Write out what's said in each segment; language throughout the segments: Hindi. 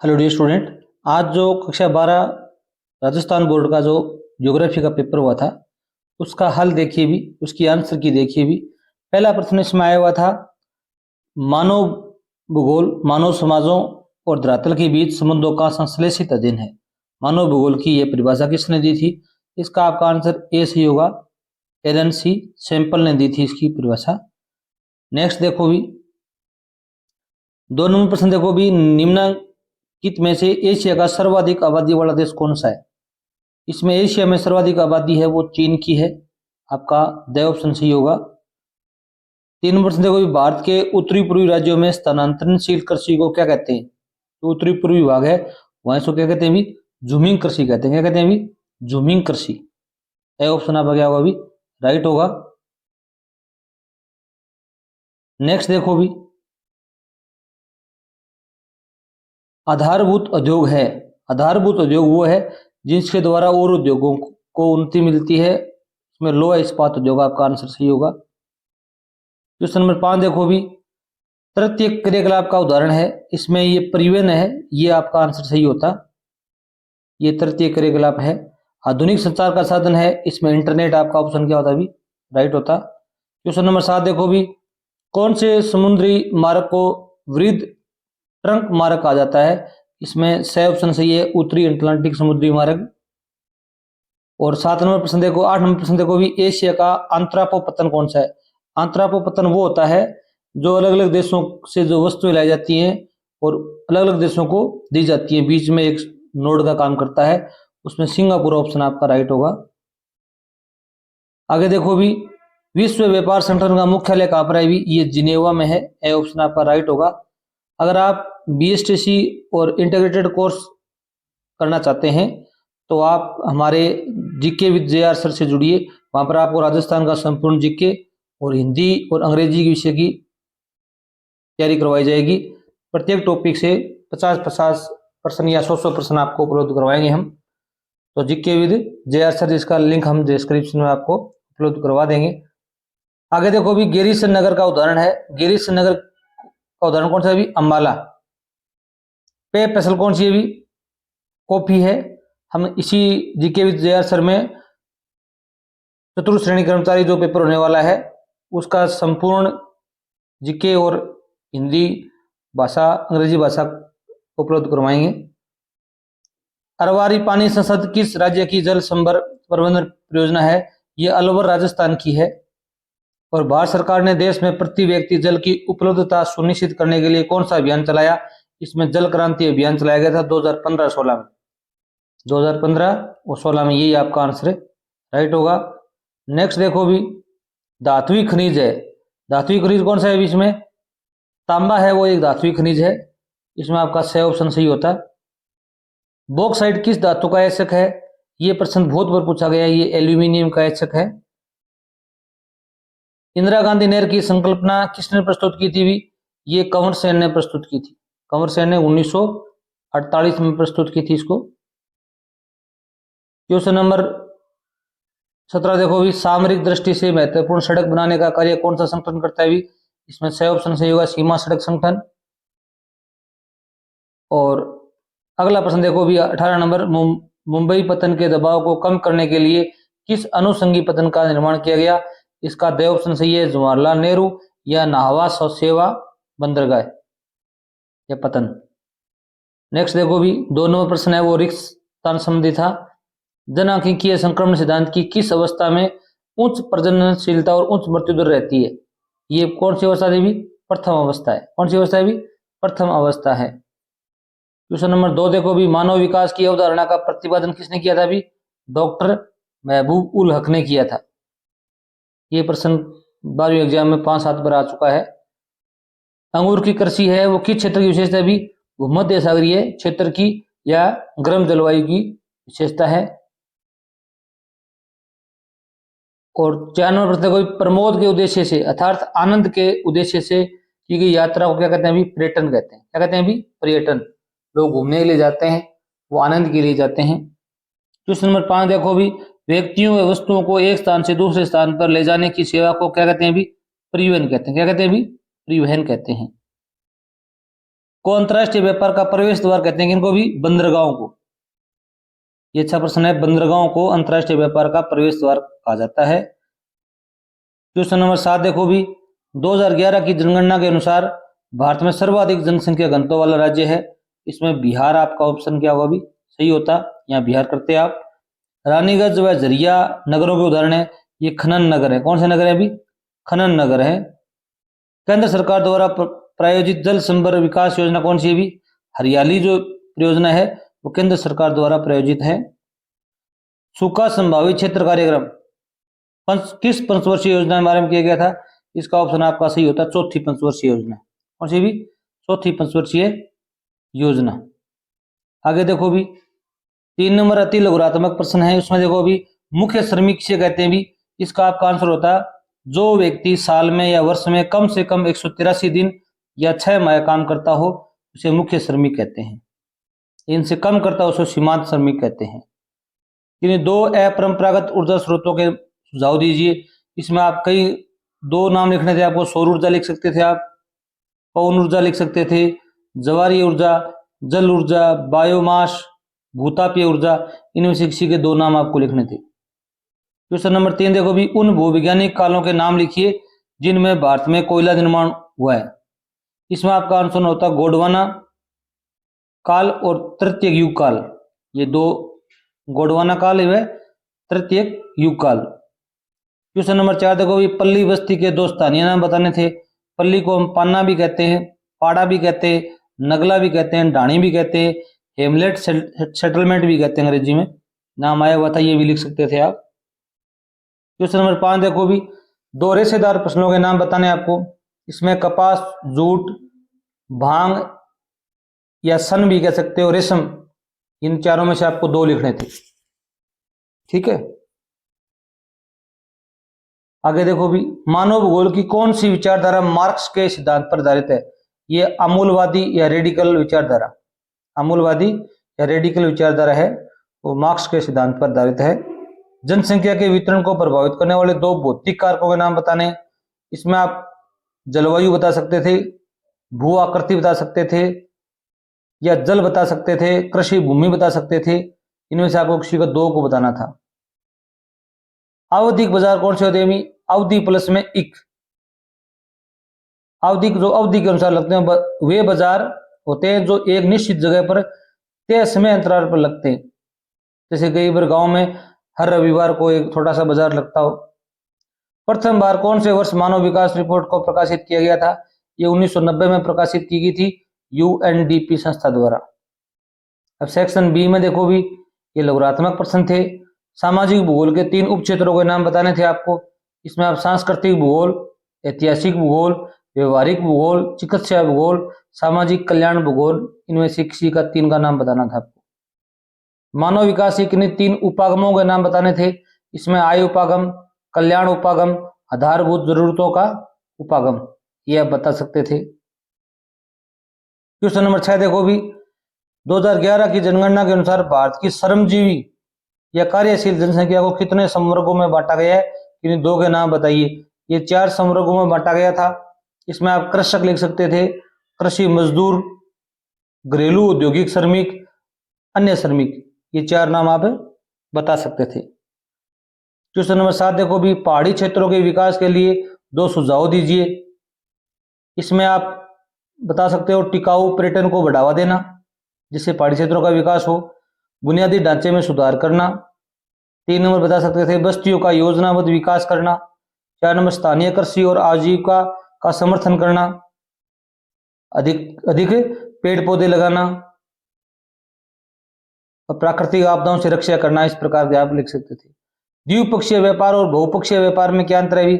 Hello dear student. आज जो कक्षा 12 राजस्थान बोर्ड का जो ज्योग्राफी का पेपर हुआ था उसका हल देखिए भी, उसकी आंसर की देखिए भी। पहला प्रश्न इसमें आया हुआ था, मानव भूगोल मानव समाजों और धरातल के बीच संबंधों का संश्लेषित अध्ययन है। मानव भूगोल की यह परिभाषा किसने दी थी? इसका आपका आंसर ए सही होगा। एलन सी सैंपल ने दी थी इसकी परिभाषा। नेक्स्ट देखो भी, 2 नंबर प्रश्न देखो भी, निम्नलिखित में से एशिया का सर्वाधिक आबादी वाला देश कौन सा है? इसमें एशिया में सर्वाधिक आबादी है वो चीन की है। आपका द ऑप्शन सही होगा। 3 नंबर प्रश्न देखो भी, भारत के उत्तरी पूर्वी राज्यों में स्थानांतरणशील कृषि को क्या कहते हैं? जो उत्तरी पूर्वी भाग है वहां इसको क्या कहते हैं भी? झूमिंग कृषि कहते हैं। क्या कहते हैं भी? झूमिंग कृषि। ए ऑप्शन आपका क्या होगा भी? राइट होगा। नेक्स्ट देखो भी, आधारभूत उद्योग है। आधारभूत उद्योग वो है जिसके द्वारा और उद्योगों को उन्नति मिलती है। इसमें लोहा इस्पात उद्योग आपका आंसर सही होगा। क्वेश्चन नंबर 5 देखो भी, तृतीय क्रियाकलाप का उदाहरण है। इसमें ये परिवहन है, ये आपका आंसर सही होता। ये तृतीय क्रियाकलाप है। आधुनिक संचार का साधन है, इसमें इंटरनेट आपका ऑप्शन क्या होता भी? राइट होता। क्वेश्चन नंबर 7 देखो भी, कौन से समुद्री मार्ग को वृहद ट्रंक मार्ग कहा जाता है? इसमें सही ऑप्शन सही है, उत्तरी अटलांटिक समुद्री मार्ग। और 7 नंबर प्रश्न देखो, 8 नंबर प्रश्न देखो भी, एशिया का अंतरापोपतन कौन सा है? अंतरापोपतन वो होता है जो अलग अलग देशों से जो वस्तुएं लाई जाती हैं और अलग अलग देशों को दी जाती है, बीच में एक नोड का काम करता है। उसमें सिंगापुर ऑप्शन आपका राइट होगा। आगे देखो भी, विश्व व्यापार संगठन का मुख्यालय कहाँ पर है भी? ये जिनेवा में है। ए ऑप्शन आपका राइट होगा। अगर आप बीएसटीसी और इंटीग्रेटेड कोर्स करना चाहते हैं तो आप हमारे जीके विद जेआर सर से जुड़िए। वहां पर आपको राजस्थान का संपूर्ण जीके और हिंदी और अंग्रेजी के विषय की तैयारी करवाई जाएगी। प्रत्येक टॉपिक से 50-50% या 100-100% आपको उपलब्ध करवाएंगे हम। तो जीके विद जेआर सर, जिसका लिंक हम डिस्क्रिप्शन में आपको उपलब्ध करवा देंगे। आगे देखो भी, गिरीशन नगर का उदाहरण है। गिरीशन नगर का उदाहरण कौन सा है भी? अम्बाला। पे फसल कौन सी है भी? कॉफी है। हम इसी जीके विद जेआर सर में चतुर्थ श्रेणी कर्मचारी जो पेपर होने वाला है उसका संपूर्ण जीके और हिंदी भाषा अंग्रेजी भाषा उपलब्ध करवाएंगे। अरवारी पानी संसद किस राज्य की जल संभर प्रबंधन परियोजना है? ये अलवर राजस्थान की है। और भारत सरकार ने देश में प्रति व्यक्ति जल की उपलब्धता सुनिश्चित करने के लिए कौन सा अभियान चलाया? इसमें जल क्रांति अभियान चलाया गया था 2015-16 में। 2015 और 16 में, यही आपका आंसर राइट होगा। नेक्स्ट देखो भी, धात्विक खनिज है। धात्विक खनिज कौन सा है? इसमें तांबा है, वो एक धात्विक खनिज है। इसमें आपका सही ऑप्शन सही होता। बॉक्साइट किस धातु का आयस्क है? ये प्रश्न बहुत बार पूछा गया है। ये एल्यूमिनियम का आयस्क है। इंदिरा गांधी नहर की संकल्पना किसने प्रस्तुत की थी भी? ये कंवर सेन ने प्रस्तुत की थी। कंवर सेन ने 1948 में प्रस्तुत की थी इसको। क्वेश्चन नंबर 17 देखो भी, सामरिक दृष्टि से महत्वपूर्ण सड़क बनाने का कार्य कौन सा संगठन करता है भी? इसमें सही ऑप्शन सही होगा, सीमा सड़क संगठन। और अगला प्रश्न देखो भी, 18 नंबर, मुंबई पतन के दबाव को कम करने के लिए किस अनुषंगी पतन का निर्माण किया गया? इसका द ऑप्शन सही है, जवाहरलाल नेहरू या नाहवा सेवा बंदरगाह या पतन। नेक्स्ट देखो भी, 2 नंबर प्रश्न है वो रिक्त स्थान संबंधी था। जनसांख्यिकीय संक्रमण सिद्धांत की किस अवस्था में उच्च प्रजननशीलता और उच्च मृत्यु दर रहती है? ये कौन सी अवस्था है भी? प्रथम अवस्था है। कौन सी अवस्था है भी? प्रथम अवस्था है। क्वेश्चन नंबर 2 देखो भी, मानव विकास की अवधारणा का प्रतिपादन किसने किया था भी? डॉक्टर महबूब उल हक ने किया था। ये प्रश्न 12वीं एग्जाम में 5-7 बार आ चुका है। अंगूर की कृषि है वो किस क्षेत्र की विशेषता है भी? भूमध्य सागरीय क्षेत्र की या गर्म जलवायु की विशेषता है। और 4 नंबर प्रश्न को, प्रमोद के उद्देश्य से अर्थात आनंद के उद्देश्य से की गई यात्रा को क्या कहते हैं भी? पर्यटन कहते हैं। क्या कहते हैं भी? पर्यटन। लोग घूमने के लिए जाते हैं, वो आनंद के लिए जाते हैं। क्वेश्चन नंबर 5 देखो भी, व्यक्तियों व वस्तुओं को एक स्थान से दूसरे स्थान पर ले जाने की सेवा को क्या कहते हैं भी? परिवहन कहते हैं। क्या कहते हैं भी? परिवहन कहते हैं। को अंतर्राष्ट्रीय व्यापार का प्रवेश द्वार कहते हैं, इनको भी बंदरगाहों को। ये अच्छा प्रश्न है, बंदरगाहों को अंतर्राष्ट्रीय व्यापार का प्रवेश द्वार कहा जाता है। क्वेश्चन नंबर 7 देखो भी, 2011 की जनगणना के अनुसार भारत में सर्वाधिक जनसंख्या घनत्व वाला राज्य है। इसमें बिहार आपका ऑप्शन क्या होगा भी सही होता, यहाँ बिहार करते आप। रानीगंज व झरिया नगरों के उदाहरण है, ये खनन नगर है। कौन से नगर है अभी? खनन नगर है। केंद्र सरकार द्वारा प्रायोजित जल संभर विकास योजना कौन सी है भी? हरियाली जो परियोजना है वो केंद्र सरकार द्वारा प्रायोजित है। सूखा संभावित क्षेत्र कार्यक्रम किस पंचवर्षीय योजना के बारे में किया गया था? इसका ऑप्शन आपका सही होता है चौथी पंचवर्षीय योजना। कौन सी भी? चौथी पंचवर्षीय योजना। आगे देखो भी 3 नंबर अति लघुरात्मक प्रश्न है, उसमें देखो भी मुख्य श्रमिक किसे कहते हैं भी? इसका आपका आंसर होता है जो व्यक्ति साल में या वर्ष में कम से कम 183 दिन या 6 माह काम करता हो उसे मुख्य श्रमिक कहते हैं। इनसे कम करता हो उसे सीमांत श्रमिक कहते हैं। इन्हें 2 अपरंपरागत ऊर्जा स्रोतों के सुझाव दीजिए। इसमें आप कई 2 नाम लिखने थे आपको, सौर ऊर्जा लिख सकते थे आप, पवन ऊर्जा लिख सकते थे, ज्वारीय ऊर्जा, जल ऊर्जा, बायोमास, भूतापीय ऊर्जा। इनमें से किसी के 2 नाम आपको लिखने थे। क्वेश्चन नंबर 3 देखो भी, उन भूवैज्ञानिक कालों के नाम लिखिए जिनमें भारत में कोयला निर्माण हुआ है। इसमें आपका आंसर होता है गोंडवाना काल और तृतीय युग काल। ये 2 गोंडवाना काल है, तृतीय युग काल। क्वेश्चन नंबर 4 देखो भी, पल्ली बस्ती के 2 स्थानीय नाम बताने थे। पल्ली को हम पान्ना भी कहते हैं, पाड़ा भी कहते हैं, नगला भी कहते हैं, ढाणी भी कहते हैं, हेमलेट सेटलमेंट भी कहते हैं, अंग्रेजी में नाम आया हुआ था, ये भी लिख सकते थे आप। क्वेश्चन नंबर 5 देखो भी, 2 रेशेदार फसलों के नाम बताने आपको। इसमें कपास, जूट, भांग या सन भी कह सकते हो, रेशम, इन चारों में से आपको 2 लिखने थे। ठीक है, आगे देखो भी, मानव भूगोल की कौन सी विचारधारा मार्क्स के सिद्धांत पर आधारित है? ये अमूलवादी या रेडिकल विचारधारा, अमूलवादी या रेडिकल विचारधारा है, वो मार्क्स के सिद्धांत पर आधारित है। जनसंख्या के वितरण को प्रभावित करने वाले 2 भौतिक कारकों के नाम बताने। इसमें आप जलवायु बता सकते थे, भू आकृति बता सकते थे, या जल बता सकते थे, कृषि भूमि बता सकते थे। इनमें से आपको किसी का 2 को बताना था। आवधिक बाजार कौन से होते हैं? अवधि प्लस में इक, आवधिक जो अवधि के अनुसार लगते हैं वे बाजार होते हैं जो एक निश्चित जगह पर तय समय अंतराल पर लगते हैं। जैसे कई बार गांव में हर रविवार को एक छोटा सा बाजार लगता हो। प्रथम बार कौन से वर्ष मानव विकास रिपोर्ट को प्रकाशित किया गया था? ये 1990 में प्रकाशित की गई थी यूएनडीपी संस्था द्वारा। अब सेक्शन बी में देखो भी, ये लघुरात्मक प्रश्न थे। सामाजिक भूगोल के 3 उप क्षेत्रों के नाम बताने थे आपको। इसमें आप सांस्कृतिक भूगोल, ऐतिहासिक भूगोल, व्यवहारिक भूगोल, चिकित्सा भूगोल, सामाजिक कल्याण भूगोल, इनमें से किसी का 3 का नाम बताना था आपको। मानव विकास के किन्हीं 3 उपागमों के नाम बताने थे। इसमें आय उपागम, कल्याण उपागम, आधारभूत जरूरतों का उपागम, ये आप बता सकते थे। क्वेश्चन नंबर 6 देखो भी, 2011 की जनगणना के अनुसार भारत की श्रमजीवी या कार्यशील जनसंख्या को कितने संवर्गों में बांटा गया है? इन 2 के नाम बताइए। ये 4 संवर्गों में बांटा गया था। इसमें आप कृषक लिख सकते थे, कृषि मजदूर, घरेलू औद्योगिक श्रमिक, अन्य श्रमिक, ये 4 नाम आप बता सकते थे। क्वेश्चन नंबर 7 देखो भी, पहाड़ी क्षेत्रों के विकास के लिए 2 सुझाव दीजिए। इसमें आप बता सकते हो टिकाऊ पर्यटन को बढ़ावा देना जिससे पहाड़ी क्षेत्रों का विकास हो, बुनियादी ढांचे में सुधार करना। 3 नंबर बता सकते थे बस्तियों का योजनाबद्ध विकास करना। 4 नंबर स्थानीय कृषि और आजीविका का समर्थन करना, अधिक अधिक पेड़ पौधे लगाना और प्राकृतिक आपदाओं से रक्षा करना। इस प्रकार के आप लिख सकते थे। द्विपक्षीय व्यापार और बहुपक्षीय व्यापार में क्या अंतर है?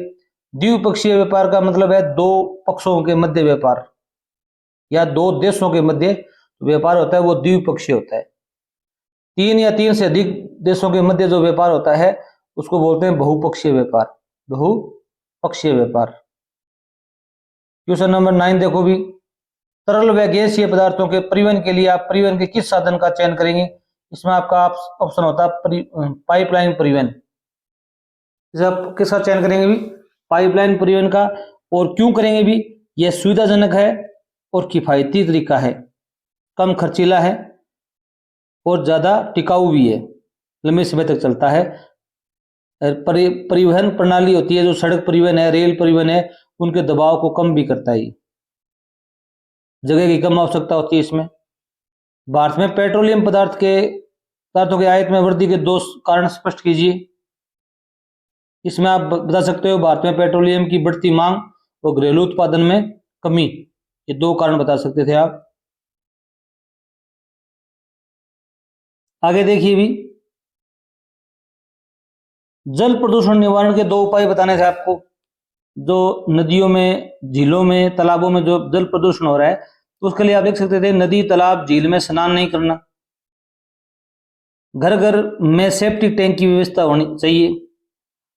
द्विपक्षीय व्यापार का मतलब है 2 पक्षों के मध्य व्यापार या 2 देशों के मध्य व्यापार होता है, वो द्विपक्षीय होता है। 3 या 3 से अधिक देशों के मध्य जो व्यापार होता है उसको बोलते हैं बहुपक्षीय व्यापार, बहुपक्षीय व्यापार। क्वेश्चन नंबर 9 देखो भी, तरल व गैसीय पदार्थों के परिवहन के लिए आप परिवहन के किस साधन का चयन करेंगे? इसमें आपका ऑप्शन होता है पाइपलाइन परिवहन। आप किसका चयन करेंगे भी? पाइपलाइन परिवहन का। और क्यों करेंगे भी? यह सुविधाजनक है और किफ़ायती तरीका है, कम खर्चीला है और ज़्यादा टिकाऊ भी है, लंबे समय तक चलता है। परिवहन प्रणाली होती है, जो सड़क परिवहन है, रेल परिवहन है, उनके दबाव को कम भी करता है। जगह की कम आवश्यकता होती है इसमें। भारत में पेट्रोलियम पदार्थों के आयात में वृद्धि के 2 कारण स्पष्ट कीजिए। इसमें आप बता सकते हो भारत में पेट्रोलियम की बढ़ती मांग और घरेलू उत्पादन में कमी, ये 2 कारण बता सकते थे आप। आगे देखिए भी, जल प्रदूषण निवारण के 2 उपाय बताने थे आपको। जो नदियों में, झीलों में, तालाबों में जो जल प्रदूषण हो रहा है, तो उसके लिए आप देख सकते थे नदी, तालाब, झील में स्नान नहीं करना। घर घर में सेफ्टी टैंक की व्यवस्था होनी चाहिए।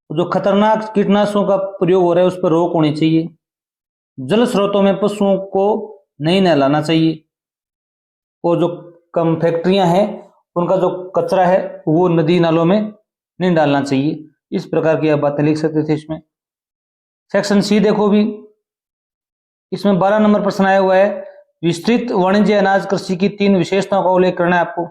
जो खतरनाक कीटनाशकों का प्रयोग हो रहा है उस पर रोक होनी चाहिए। जल स्रोतों में पशुओं को नहीं नहलाना चाहिए। और जो कम फैक्ट्रियां हैं उनका जो कचरा है वो नदी नालों में नहीं डालना चाहिए। इस प्रकार की आप बातें लिख सकते थे इसमें। सेक्शन सी देखो भी, इसमें 12 नंबर प्रश्न आया हुआ है। विस्तृत वाणिज्य अनाज कृषि की 3 विशेषताओं का उल्लेख करना है आपको।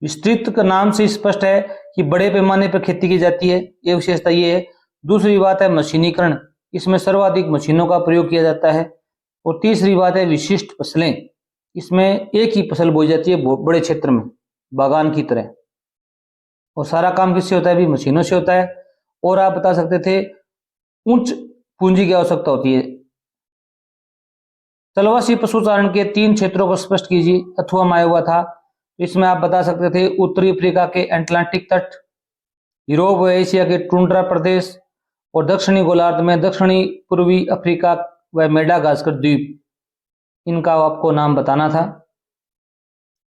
विस्तृत का नाम से स्पष्ट है कि बड़े पैमाने पर खेती की जाती है, ये विशेषता ये है। दूसरी बात है मशीनीकरण, इसमें सर्वाधिक मशीनों का प्रयोग किया जाता है। और तीसरी बात है विशिष्ट फसलें, इसमें एक ही फसल बोई जाती है बड़े क्षेत्र में, बागान की तरह। और सारा काम किससे होता है भी? मशीनों से होता है। और आप बता सकते थे उच्च पूंजी की आवश्यकता होती है। तलवासी पशुचारण के 3 क्षेत्रों को स्पष्ट कीजिए। अथवा में आया हुआ था, इसमें आप बता सकते थे उत्तरी अफ्रीका के एटलांटिक तट, यूरोप व एशिया के टुंड्रा प्रदेश, और दक्षिणी गोलार्ध में दक्षिणी पूर्वी अफ्रीका व मेडागास्कर द्वीप। इनका आपको नाम बताना था।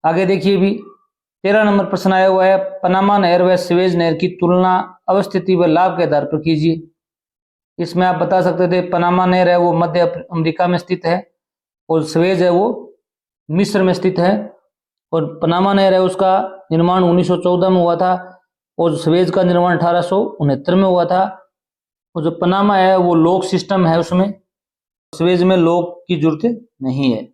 आगे देखिए भी, 13 नंबर प्रश्न आया हुआ है। पनामा नहर व स्वेज नहर की तुलना अवस्थिति व लाभ के आधार पर कीजिए। इसमें आप बता सकते थे पनामा नहर है वो मध्य अमेरिका में स्थित है, और स्वेज है वो मिस्र में स्थित है। और पनामा नहर है उसका निर्माण 1914 में हुआ था, और स्वेज का निर्माण 1869 में हुआ था। और जो पनामा है वो लॉक सिस्टम है, उसमें स्वेज में लॉक की जरूरत नहीं है।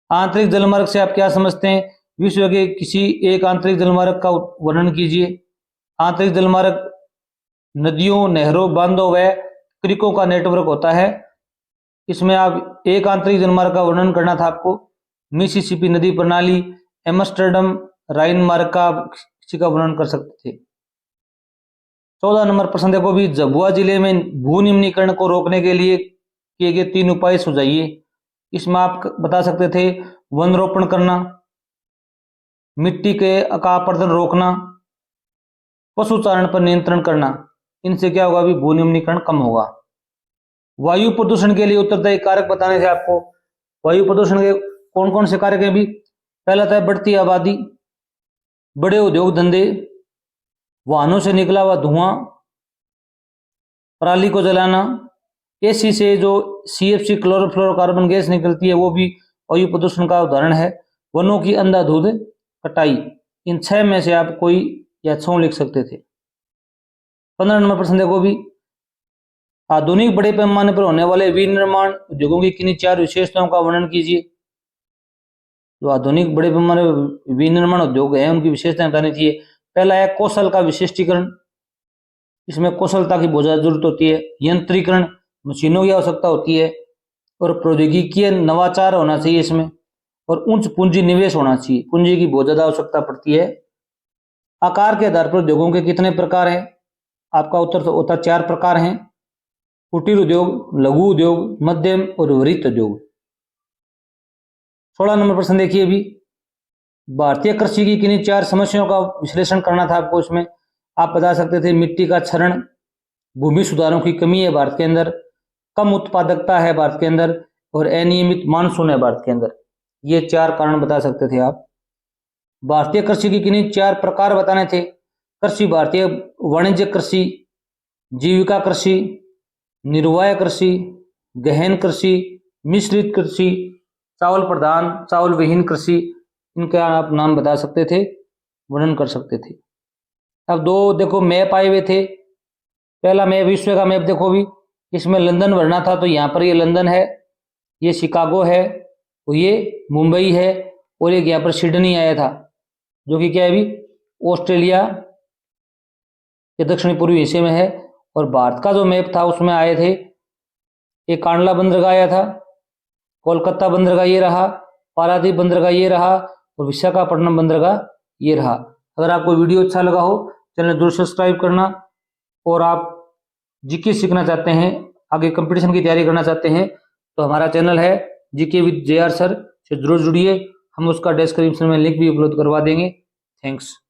आंतरिक जलमार्ग से आप क्या समझते हैं? विश्व के किसी एक आंतरिक जलमार्ग का वर्णन कीजिए। आंतरिक जलमार्ग नदियों, नहरों, बांधों व क्रीकों का नेटवर्क होता है। इसमें आप एक आंतरिक जलमार्ग का वर्णन करना था आपको। मिसिसिपी नदी प्रणाली, एम्स्टर्डम राइन मार्ग का किसी का वर्णन कर सकते थे। 14 नंबर प्रश्न देखो भी, झाबुआ जिले में भू निम्नीकरण को रोकने के लिए किए गए 3 उपाय सुझाइए। इसमें आप बता सकते थे वन रोपण करना, मिट्टी के अकापर्दन रोकना, पशुचारण पर नियंत्रण करना। इनसे क्या होगा भी? भू निम्नीकरण कम होगा। वायु प्रदूषण के लिए उत्तरदायी कारक बताने थे आपको। वायु प्रदूषण के कौन कौन से कारक हैं भी? पहला था बढ़ती आबादी, बड़े उद्योग धंधे, वाहनों से निकला हुआ धुआं, पराली को जलाना, एसी से जो सीएफसी क्लोरोफ्लोरोकार्बन गैस निकलती है वो भी वायु प्रदूषण का उदाहरण है। वनों की अंधाधुंध कटाई। इन 6 में से आप कोई या 6 लिख सकते थे। 15 नंबर प्रश्न देखो भी, आधुनिक बड़े पैमाने पर होने वाले विनिर्माण उद्योगों की किन्हीं 4 विशेषताओं का वर्णन कीजिए। जो आधुनिक बड़े पैमाने विनिर्माण उद्योग है उनकी विशेषताएं बतानी चाहिए। पहला है कौशल का विशिष्टीकरण, इसमें कौशलता की बहुत ज्यादा जरूरत होती है। यंत्रीकरण, मशीनों की आवश्यकता होती है। और प्रौद्योगिकीय नवाचार होना चाहिए इसमें। और उच्च पूंजी निवेश होना चाहिए, पूंजी की बहुत ज्यादा आवश्यकता पड़ती है। आकार के आधार पर उद्योगों के कितने प्रकार हैं? आपका उत्तर होता 4 प्रकार हैं। कुटीर उद्योग, लघु उद्योग, मध्यम और वृहत उद्योग। 16 नंबर प्रश्न देखिए अभी, भारतीय कृषि की किन्हीं 4 समस्याओं का विश्लेषण करना था आपको। इसमें आप बता सकते थे मिट्टी का क्षरण, भूमि सुधारों की कमी है भारत के अंदर, कम उत्पादकता है भारत के अंदर, और अनियमित मानसून है भारत के अंदर। ये 4 कारण बता सकते थे आप। भारतीय कृषि की किन्हीं 4 प्रकार बताने थे। कृषि भारतीय वाणिज्य कृषि, जीविका कृषि, निर्वाह कृषि, गहन कृषि, मिश्रित कृषि, चावल प्रधान, चावल विहीन कृषि। इनका आप नाम बता सकते थे, वर्णन कर सकते थे। अब 2 देखो मैप आए हुए थे। पहला मैप विश्व का मैप देखो भी, इसमें लंदन भरना था तो यहाँ पर ये लंदन है, ये शिकागो है, और ये मुंबई है, और एक यहाँ पर सिडनी आया था, जो कि क्या है अभी ऑस्ट्रेलिया के दक्षिणी पूर्वी हिस्से में है। और भारत का जो मैप था उसमें आए थे, एक कांडला बंदरगाह आया था, कोलकाता बंदरगाह ये रहा, पारादीप बंदरगाह ये रहा, और विशाखापट्टनम बंदरगाह ये रहा। अगर आपको वीडियो अच्छा लगा हो, चैनल जरूर सब्सक्राइब करना, और आप जीके सीखना चाहते हैं, आगे कंपटीशन की तैयारी करना चाहते हैं, तो हमारा चैनल है जीके विद JR सर से जरूर जुड़िए। हम उसका डिस्क्रिप्शन में लिंक भी उपलब्ध करवा देंगे। थैंक्स।